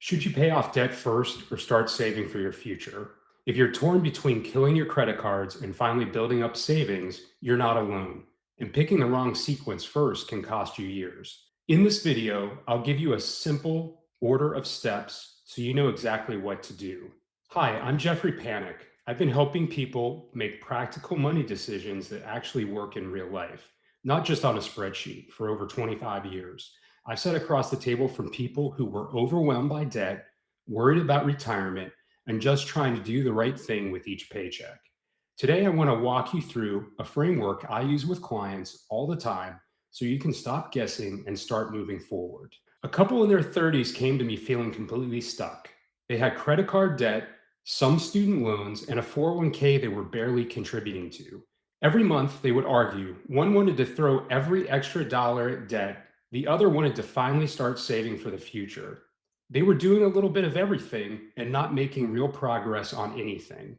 Should you pay off debt first or start saving for your future? If you're torn between killing your credit cards and finally building up savings, you're not alone. And picking the wrong sequence first can cost you years. In this video, I'll give you a simple order of steps so you know exactly what to do. Hi, I'm Jeffrey Panic. I've been helping people make practical money decisions that actually work in real life, not just on a spreadsheet, for over 25 years. I've sat across the table from people who were overwhelmed by debt, worried about retirement, and just trying to do the right thing with each paycheck. Today, I want to walk you through a framework I use with clients all the time so you can stop guessing and start moving forward. A couple in their 30s came to me feeling completely stuck. They had credit card debt, some student loans, and a 401k they were barely contributing to. Every month, they would argue. One wanted to throw every extra dollar at debt, the other wanted to finally start saving for the future. They were doing a little bit of everything and not making real progress on anything.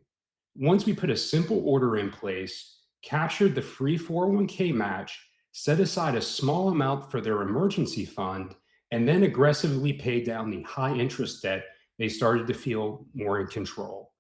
Once we put a simple order in place, captured the free 401k match, set aside a small amount for their emergency fund, and then aggressively paid down the high interest debt, they started to feel more in control.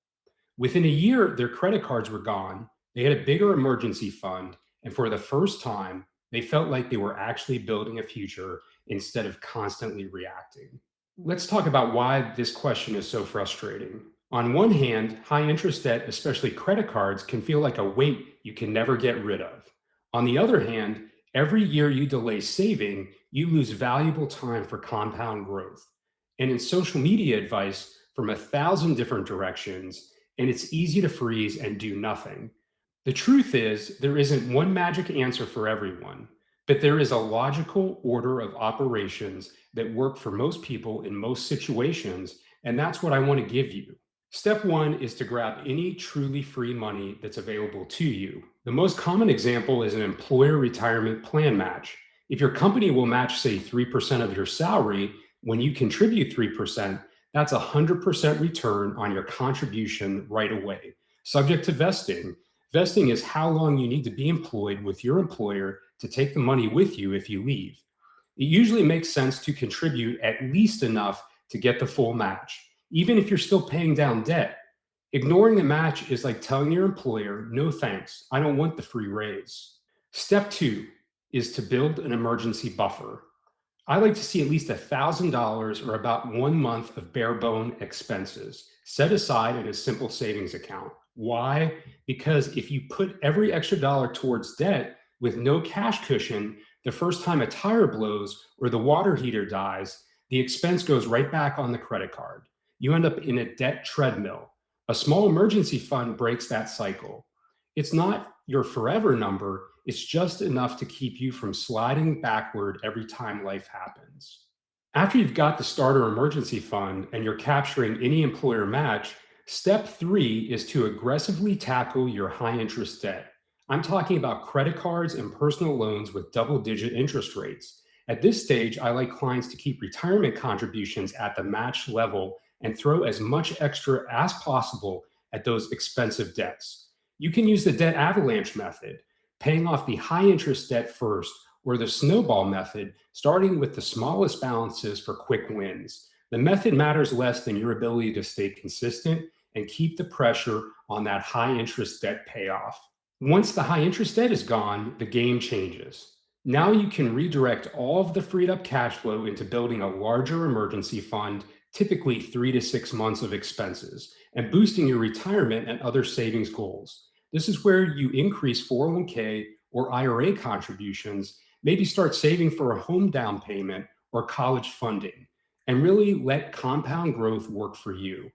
Within a year, their credit cards were gone. They had a bigger emergency fund. And for the first time, they felt like they were actually building a future instead of constantly reacting. Let's talk about why this question is so frustrating. On one hand, high interest debt, especially credit cards, can feel like a weight you can never get rid of. On the other hand, every year you delay saving, you lose valuable time for compound growth. And in social media advice from 1,000 different directions, and it's easy to freeze and do nothing. The truth is, there isn't one magic answer for everyone, but there is a logical order of operations that work for most people in most situations, and that's what I want to give you. Step one is to grab any truly free money that's available to you. The most common example is an employer retirement plan match. If your company will match, say, 3% of your salary, when you contribute 3%, that's a 100% return on your contribution right away, subject to vesting. Vesting is how long you need to be employed with your employer to take the money with you if you leave. It usually makes sense to contribute at least enough to get the full match, even if you're still paying down debt. Ignoring the match is like telling your employer, no thanks, I don't want the free raise. Step two is to build an emergency buffer. I like to see at least $1,000 or about 1 month of bare bone expenses set aside in a simple savings account. Why? Because if you put every extra dollar towards debt with no cash cushion, the first time a tire blows or the water heater dies, the expense goes right back on the credit card. You end up in a debt treadmill. A small emergency fund breaks that cycle. It's not your forever number, it's just enough to keep you from sliding backward every time life happens. After you've got the starter emergency fund and you're capturing any employer match, step three is to aggressively tackle your high interest debt. I'm talking about credit cards and personal loans with double-digit interest rates. At this stage, I like clients to keep retirement contributions at the match level and throw as much extra as possible at those expensive debts. You can use the debt avalanche method, paying off the high interest debt first, or the snowball method, starting with the smallest balances for quick wins. The method matters less than your ability to stay consistent and keep the pressure on that high interest debt payoff. Once the high interest debt is gone, the game changes. Now you can redirect all of the freed up cash flow into building a larger emergency fund, typically 3 to 6 months of expenses, and boosting your retirement and other savings goals. This is where you increase 401k or IRA contributions, maybe start saving for a home down payment or college funding, and really let compound growth work for you.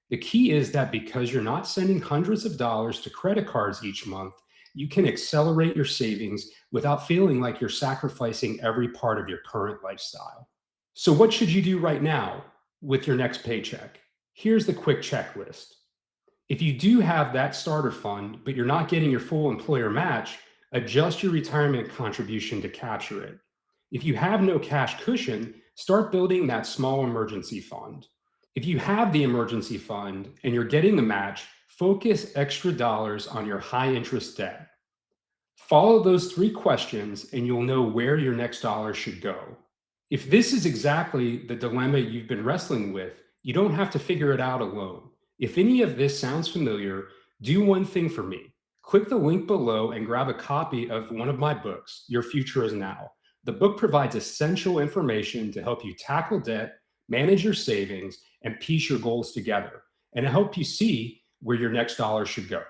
The key is that because you're not sending hundreds of dollars to credit cards each month, you can accelerate your savings without feeling like you're sacrificing every part of your current lifestyle. So, what should you do right now with your next paycheck? Here's the quick checklist. If you do have that starter fund, but you're not getting your full employer match, adjust your retirement contribution to capture it. If you have no cash cushion, start building that small emergency fund. If you have the emergency fund and you're getting the match, focus extra dollars on your high interest debt. Follow those three questions and you'll know where your next dollar should go. If this is exactly the dilemma you've been wrestling with, You don't have to figure it out alone. If any of this sounds familiar, do one thing for me. Click the link below and grab a copy of one of my books, Your Future is Now. The book provides essential information to help you tackle debt, manage your savings, and piece your goals together, and to help you see where your next dollar should go.